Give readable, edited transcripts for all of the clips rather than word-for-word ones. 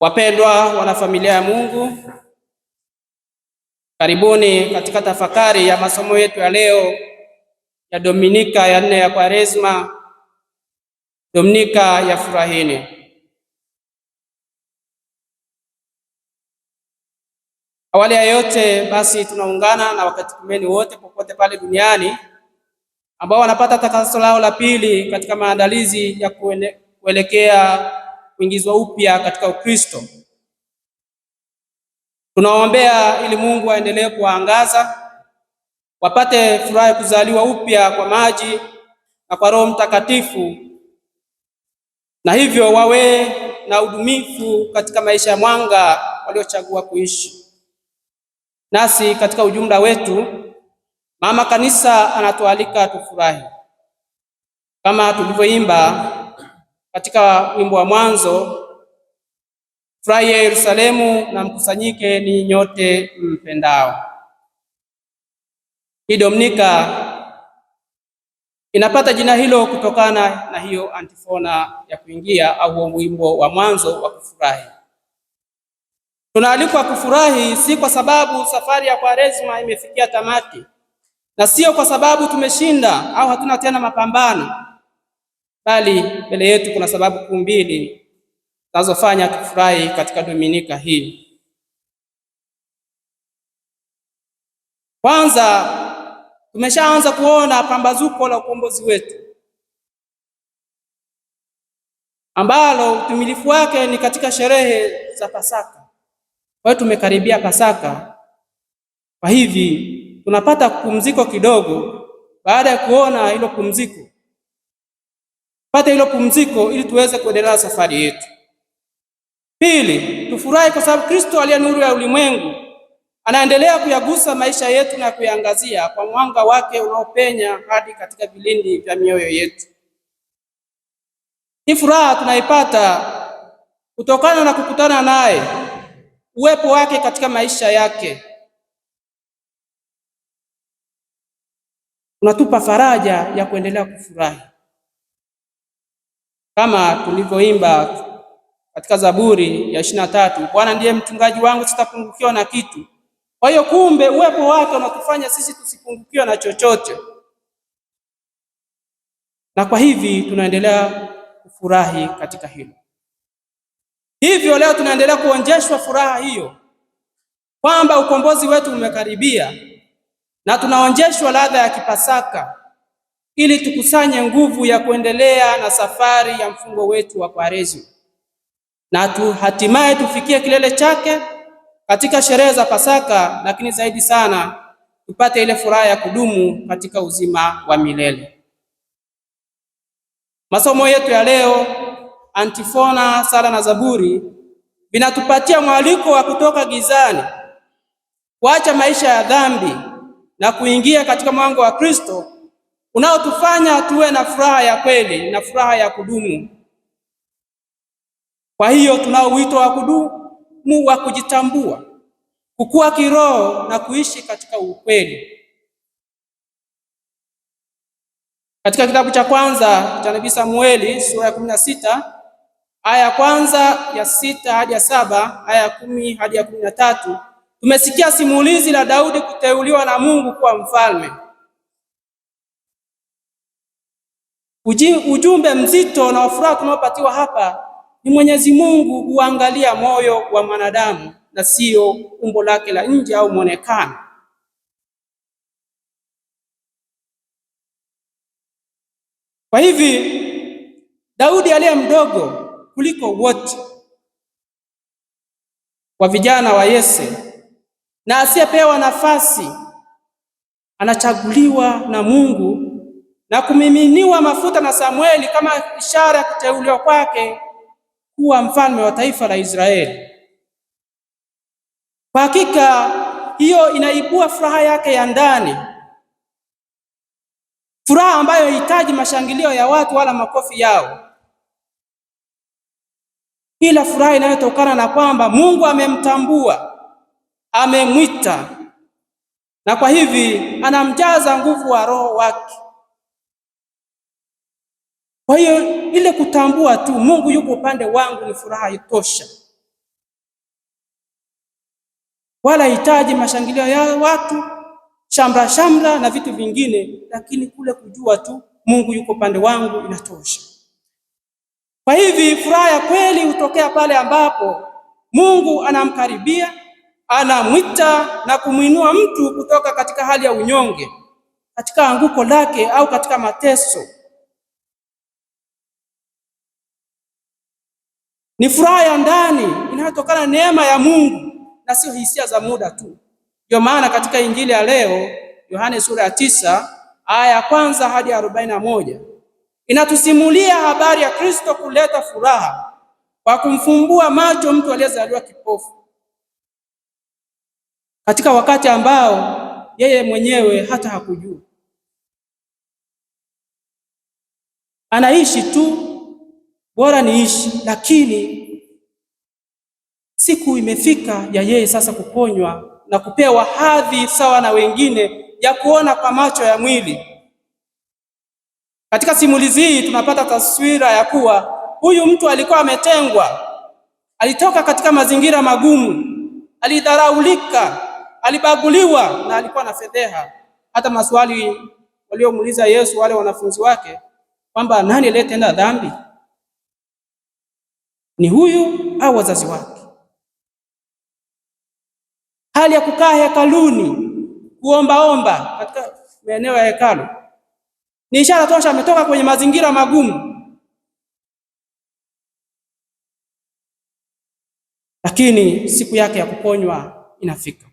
Wapendwa wanafamilia ya Mungu, karibuni katika tafakari ya masomo yetu ya leo ya Dominika ya 4 ya Kwaresma, Dominika ya Furahini. Awali ya yote basi tunaungana na wakatekumeni wote popote pale duniani ambao wanapata takaso lao la pili katika maandalizi ya kuelekea kuingizwa upya katika Ukristo. Tunaombea ili Mungu aendelee kuwaangaza, wapate furaha ya kuzaliwa upya kwa maji na kwa Roho Mtakatifu, na hivyo wawe na udumifu katika maisha ya mwanga waliochagua kuishi. Nasi katika ujumla wetu, Mama Kanisa anatualika tufurahi kama tulivyoimba katika wimbo wa mwanzo, furahi ya Yerusalemu na mkusanyike ni nyote mpendao. Hii Dominika inapata jina hilo kutokana na hiyo antifona ya kuingia au wimbo wa mwanzo wa kufurahi. Tunaalikwa kufurahi si kwa sababu safari ya Kwaresma imefikia tamati, na sio kwa sababu tumeshinda au hatuna tena mapambano, bali mbele yetu kuna sababu kuu mbili zinazofanya tufurahi katika Dominika hii. Kwanza, tumeshaanza kuona pambazuko la ukombozi wetu ambalo utimilifu wake ni katika sherehe za Pasaka. Kwa hiyo tumekaribia Pasaka, kwa hivi tunapata pumziko kidogo. Baada ya kuona hilo pumziko, pata hilo pumziko ili tuweze kuendelea na safari yetu. Pili, tufurahi kwa sababu Kristo aliye nuru ya ulimwengu anaendelea kuyagusa maisha yetu na kuyaangazia kwa mwanga wake unaopenya hadi katika vilindi vya mioyo yetu. Hii furaha tunaipata kutokana na kukutana naye, uwepo wake katika maisha yake. Unatupa faraja ya kuendelea kufurahi, kama tulivyoimba katika Zaburi ya 23, Bwana ndiye mchungaji wangu, sitapungukiwa na kitu. Kwa hiyo kumbe uwepo wake unatufanya sisi tusipungukiwe na chochote, na kwa hivi tunaendelea kufurahi katika hilo. Hivyo leo tunaendelea kuonjeshwa furaha hiyo kwamba ukombozi wetu umekaribia, na tunaonjeshwa ladha ya Kipasaka ili tukusanye nguvu ya kuendelea na safari ya mfungo wetu wa Kwaresma, na hatimaye tufikie kilele chake katika sherehe za Pasaka, lakini zaidi sana tupate ile furaha ya kudumu katika uzima wa milele. Masomo yetu ya leo, antifona, sala na zaburi vinatupatia mwaliko wa kutoka gizani, kuacha maisha ya dhambi na kuingia katika mwanga wa Kristo unaotufanya tuwe na furaha ya kweli na furaha ya kudumu. Kwa hiyo tunao wito wa kudumu wa kujitambua, kukua kiroho na kuishi katika ukweli. Katika kitabu cha kwanza cha Nabii Samueli sura ya 16 aya ya kwanza ya 6 hadi ya 7, aya ya 10 hadi ya 13, tumesikia simulizi la Daudi kuteuliwa na Mungu kuwa mfalme. Ujumbe mzito na furaha tunaopatiwa hapa ni Mwenyezi Mungu huangalia moyo wa mwanadamu na sio umbo lake la nje au mwonekano. Kwa hivi Daudi aliye mdogo kuliko wote wa vijana wa Yese na asiyepewa nafasi, anachaguliwa na Mungu na kumiminiwa mafuta na Samueli kama ishara ya kuteuliwa kwake kuwa mfalme wa taifa la Israeli. Kwa hakika hiyo inaibua furaha yake ya ndani, furaha ambayo haihitaji mashangilio ya watu wala makofi yao, ila furaha inayotokana na kwamba Mungu amemtambua, amemwita, na kwa hivi anamjaza nguvu wa Roho wake. Kwa hiyo ile kutambua tu Mungu yuko upande wangu ni furaha itosha. wala hitaji mashangilio ya watu, shamra shamra na vitu vingine, lakini kule kujua tu Mungu yuko upande wangu inatosha. Kwa hivi furaha ya kweli hutokea pale ambapo Mungu anamkaribia, anamwita na kumuinua mtu kutoka katika hali ya unyonge, katika anguko lake au katika mateso. Ni furaha ya ndani inayotokana na neema ya Mungu na sio hisia za muda tu. Ndio maana katika Injili ya leo Yohane sura ya 9 aya ya 1 hadi 41 inatusimulia habari ya Kristo kuleta furaha kwa kumfumbua macho mtu aliyezaliwa kipofu, katika wakati ambao yeye mwenyewe hata hakujua. Anaishi tu, bora niishi, lakini siku imefika ya yeye sasa kuponywa na kupewa hadhi sawa na wengine ya kuona kwa macho ya mwili. Katika simulizi hii tunapata taswira ya kuwa huyu mtu alikuwa ametengwa, alitoka katika mazingira magumu, alidharaulika, alibaguliwa na alikuwa na fedheha. Hata maswali waliomuuliza Yesu wale wanafunzi wake kwamba nani aliyetenda dhambi, ni huyu au wazazi wake? Hali ya kukaa hekaluni kuombaomba katika maeneo ya hekalu ni ishara tosha ametoka kwenye mazingira magumu. Lakini siku yake ya kuponywa inafika.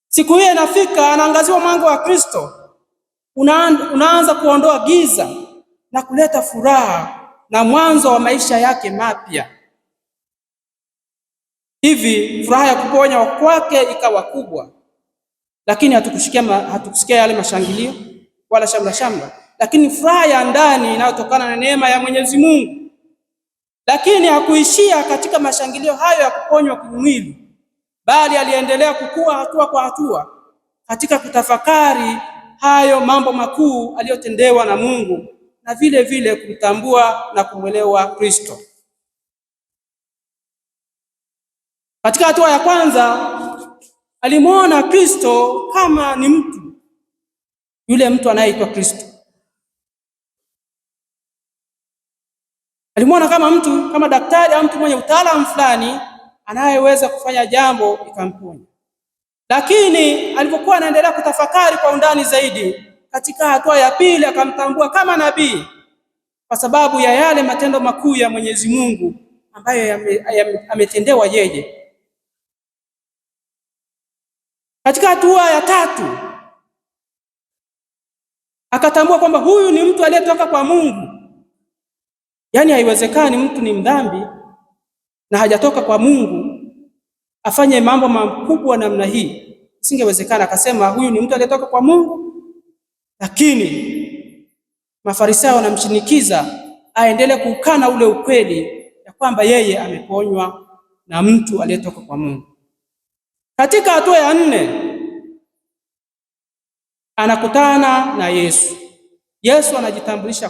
Siku hiyo inafika, anaangaziwa mwanga wa Kristo, unaanza kuondoa giza na kuleta furaha na mwanzo wa maisha yake mapya. Hivi furaha ya kuponywa kwake ikawa kubwa, lakini hatukusikia yale mashangilio wala shamra shamra, lakini furaha ya ndani inayotokana na neema ya Mwenyezi Mungu. Lakini hakuishia katika mashangilio hayo ya kuponywa kimwili, bali aliendelea kukua hatua kwa hatua katika kutafakari hayo mambo makuu aliyotendewa na Mungu, na vile vile kumtambua na kumwelewa Kristo. Katika hatua ya kwanza alimwona Kristo kama ni mtu, yule mtu anayeitwa Kristo. Alimwona kama mtu, kama daktari au mtu mwenye utaalamu fulani anayeweza kufanya jambo ikamponya. Lakini alipokuwa anaendelea kutafakari kwa undani zaidi, katika hatua ya pili akamtambua kama nabii, kwa sababu ya yale matendo makuu ya Mwenyezi Mungu ambayo ametendewa yeye. Katika hatua ya tatu akatambua kwamba huyu ni mtu aliyetoka kwa Mungu. Yaani haiwezekani mtu ni mdhambi na hajatoka kwa Mungu afanye mambo makubwa namna hii, isingewezekana. Akasema huyu ni mtu aliyetoka kwa Mungu, lakini Mafarisayo wanamshinikiza aendelee kukana ule ukweli ya kwamba yeye ameponywa na mtu aliyetoka kwa Mungu. Katika hatua ya 4 anakutana na Yesu. Yesu anajitambulisha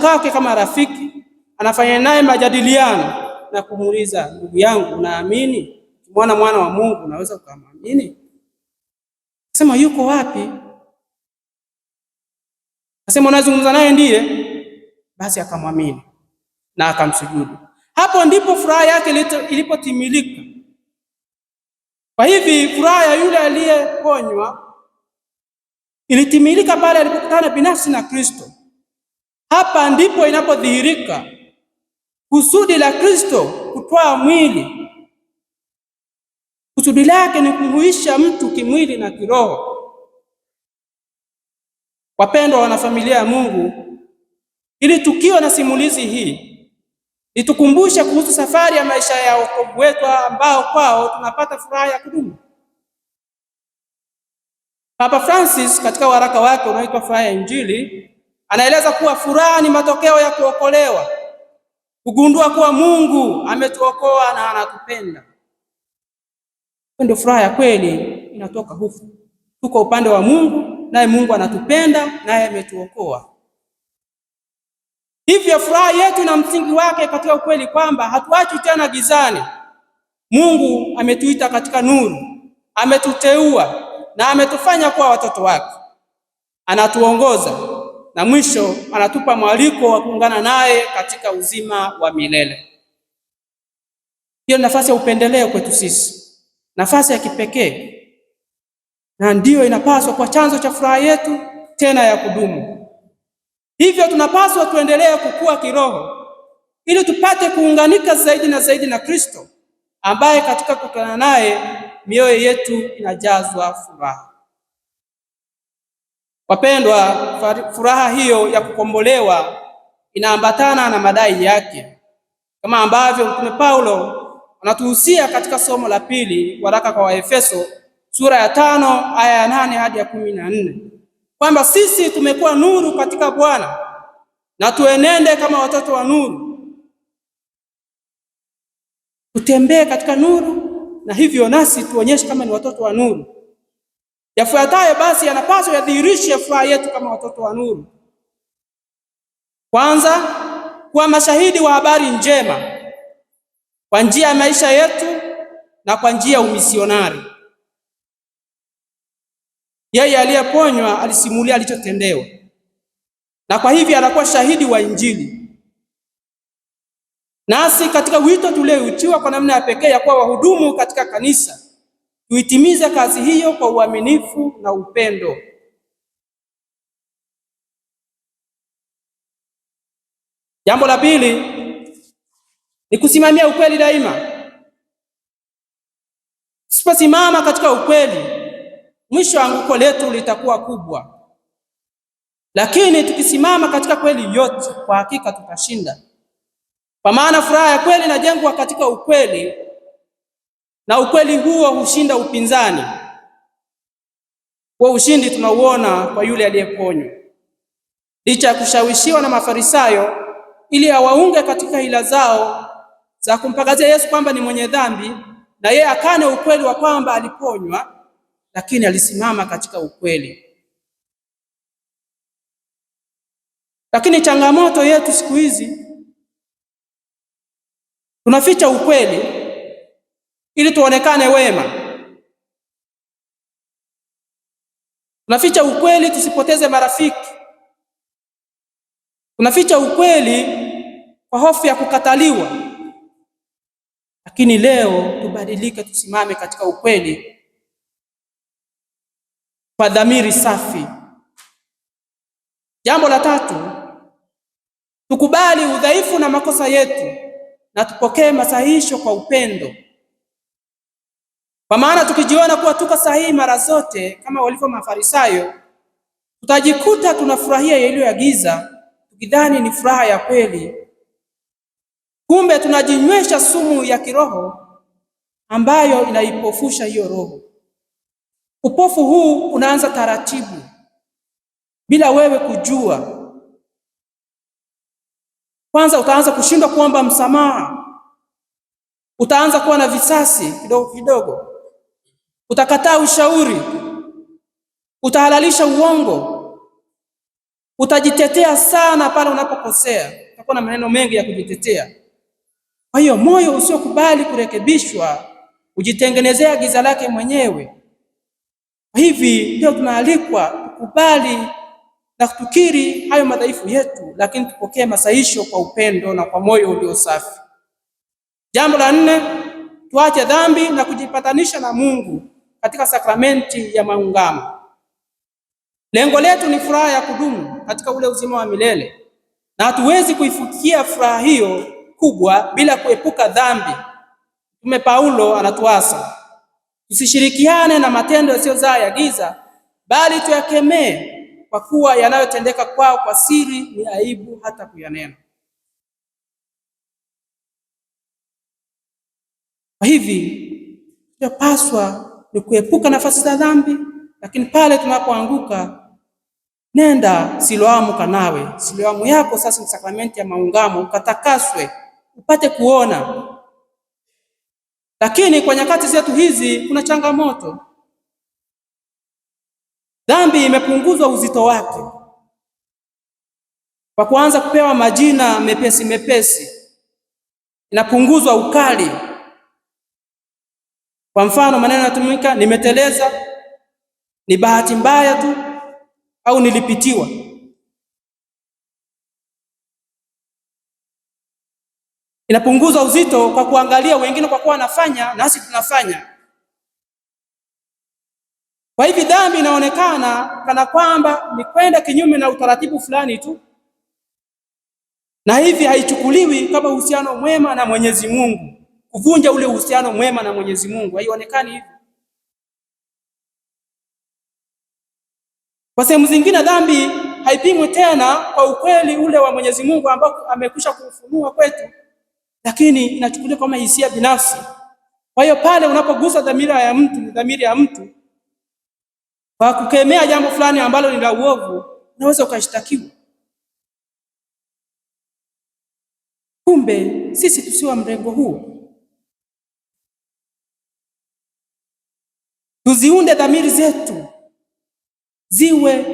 kwake kama rafiki, anafanya naye majadiliano na kumuuliza, ndugu yangu, unaamini mwana wa Mungu unaweza ukamwamini? Akasema yuko wapi? Akasema unazungumza naye ndiye. Basi akamwamini na akamsujudu. Hapo ndipo furaha yake ilipotimilika. Kwa hivi furaha ya yule aliyeponywa ilitimilika pale alipokutana binafsi na Kristo. Hapa ndipo inapodhihirika kusudi la Kristo kutwaa mwili. Kusudi lake ni kumhuisha mtu kimwili na kiroho. Wapendwa wanafamilia ya Mungu, ili tukio na simulizi hii itukumbushe kuhusu safari ya maisha ya wokovu wetu ambao kwao tunapata furaha ya kudumu. Papa Francis katika waraka wake unaoitwa Furaha ya Injili anaeleza kuwa furaha ni matokeo ya kuokolewa, kugundua kuwa Mungu ametuokoa na anatupenda. Ndio furaha ya kweli inatoka huko. Tuko upande wa Mungu, naye Mungu anatupenda, naye ametuokoa. Hivyo furaha yetu na msingi wake katika ukweli kwamba hatuachi tena gizani. Mungu ametuita katika nuru, ametuteua na ametufanya kuwa watoto wake. Anatuongoza na mwisho anatupa mwaliko wa kuungana naye katika uzima wa milele. Hiyo nafasi ya upendeleo kwetu sisi, nafasi ya kipekee, na ndiyo inapaswa kwa chanzo cha furaha yetu tena ya kudumu. Hivyo tunapaswa tuendelee kukua kiroho ili tupate kuunganika zaidi na zaidi na Kristo, ambaye katika kukutana naye mioyo yetu inajazwa furaha. Wapendwa, furaha hiyo ya kukombolewa inaambatana na madai yake, kama ambavyo Mtume Paulo anatuhusia katika somo la pili waraka kwa Waefeso sura ya 5 aya ya 8 hadi ya 14, kwamba sisi tumekuwa nuru katika Bwana na tuenende kama watoto wa nuru, tutembee katika nuru, na hivyo nasi tuonyeshe kama ni watoto wa nuru. Yafuatayo basi yanapaswa yadhihirishe furaha yetu kama watoto wa nuru. Kwanza, kuwa mashahidi wa habari njema kwa njia ya maisha yetu na kwa njia ya umisionari. Yeye aliyeponywa alisimulia alichotendewa, na kwa hivyo anakuwa shahidi wa Injili. Nasi katika wito tulioitiwa kwa namna ya pekee ya kuwa wahudumu katika kanisa, tuitimize kazi hiyo kwa uaminifu na upendo. Jambo la pili ni kusimamia ukweli daima. Tusiposimama katika ukweli, mwisho anguko letu litakuwa kubwa. Lakini tukisimama katika kweli yote, kwa hakika tutashinda. Kwa maana furaha ya kweli inajengwa katika ukweli, na ukweli huo hushinda upinzani. Kwa ushindi tunauona kwa yule aliyeponywa. Licha ya kushawishiwa na Mafarisayo ili awaunge katika hila zao za kumpagazia Yesu kwamba ni mwenye dhambi, na yeye akane ukweli wa kwamba aliponywa, lakini alisimama katika ukweli. Lakini changamoto yetu siku hizi, tunaficha ukweli ili tuonekane wema. Tunaficha ukweli tusipoteze marafiki. Tunaficha ukweli kwa hofu ya kukataliwa. Lakini leo tubadilike, tusimame katika ukweli kwa dhamiri safi. Jambo la tatu, tukubali udhaifu na makosa yetu na tupokee masahihisho kwa upendo. Kwa maana tukijiona kuwa tuko sahihi mara zote kama walivyo Mafarisayo, tutajikuta tunafurahia yaliyo ya giza, tukidhani ni furaha ya kweli. Kumbe tunajinywesha sumu ya kiroho ambayo inaipofusha hiyo roho. Upofu huu unaanza taratibu bila wewe kujua. Kwanza utaanza kushindwa kuomba msamaha. Utaanza kuwa na visasi kidogo kidogo. Utakataa ushauri. Utahalalisha uongo. Utajitetea sana pale unapokosea. Utakuwa na maneno mengi ya kujitetea. Kwa hiyo moyo usiokubali kurekebishwa ujitengenezea giza lake mwenyewe. Hivi ndio tunaalikwa kukubali na kutukiri hayo madhaifu yetu, lakini tupokee masahisho kwa upendo na kwa moyo ulio safi. Jambo la 4, tuache dhambi na kujipatanisha na Mungu katika sakramenti ya maungamo. Lengo letu ni furaha ya kudumu katika ule uzima wa milele, na hatuwezi kuifikia furaha hiyo kubwa bila kuepuka dhambi. Mtume Paulo anatuasa tusishirikiane na matendo yasiyozaa ya giza, bali tuyakemee, kwa kuwa yanayotendeka kwao kwa siri ni aibu hata kuyanena. Kwa hivi tunapaswa ni kuepuka nafasi za dhambi, lakini pale tunapoanguka, nenda Siloamu kanawe. Siloamu yako sasa ni sakramenti ya maungamo, ukatakaswe, upate kuona. Lakini kwa nyakati zetu hizi kuna changamoto. Dhambi imepunguzwa uzito wake. kwa kuanza kupewa majina mepesi mepesi, inapunguzwa ukali. Kwa mfano, maneno yanatumika nimeteleza, ni bahati mbaya tu, au nilipitiwa. Inapunguza uzito kwa kuangalia wengine kwa kuwa wanafanya nasi tunafanya. Kwa hivi dhambi inaonekana kana kwamba ni kwenda kinyume na utaratibu fulani tu, na hivi haichukuliwi kama uhusiano mwema na Mwenyezi Mungu, kuvunja ule uhusiano mwema na Mwenyezi Mungu, haionekani hivi. Kwa sehemu zingine dhambi haipimwi tena kwa ukweli ule wa Mwenyezi Mungu ambao amekwisha kuufunua kwetu, lakini inachukuliwa kama hisia binafsi. Kwa hiyo pale unapogusa dhamiri ya mtu kwa kukemea jambo fulani ambalo ni la uovu, unaweza ukashtakiwa. Kumbe sisi tusiwa mrengo huo. Tuziunde dhamiri zetu ziwe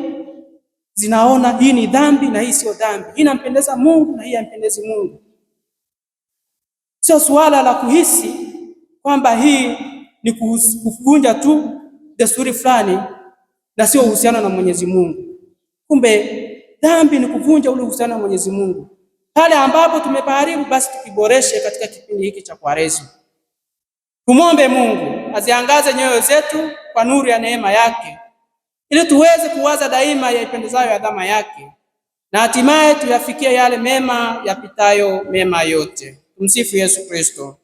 zinaona hii ni dhambi na hii sio dhambi, hii inampendeza Mungu na hii haimpendezi Mungu. Sio suala la kuhisi kwamba hii ni kuvunja tu desturi fulani na sio uhusiano na Mwenyezi Mungu. Kumbe dhambi ni kuvunja ule uhusiano na Mwenyezi Mungu. Pale ambapo tumepaharibu, basi tukiboreshe katika kipindi hiki cha Kwaresma. Tumwombe Mungu aziangaze nyoyo zetu kwa nuru ya neema yake, ili tuweze kuwaza daima yaipendezayo adhama yake, na hatimaye tuyafikie yale mema yapitayo mema yote. Tumsifu Yesu Kristo.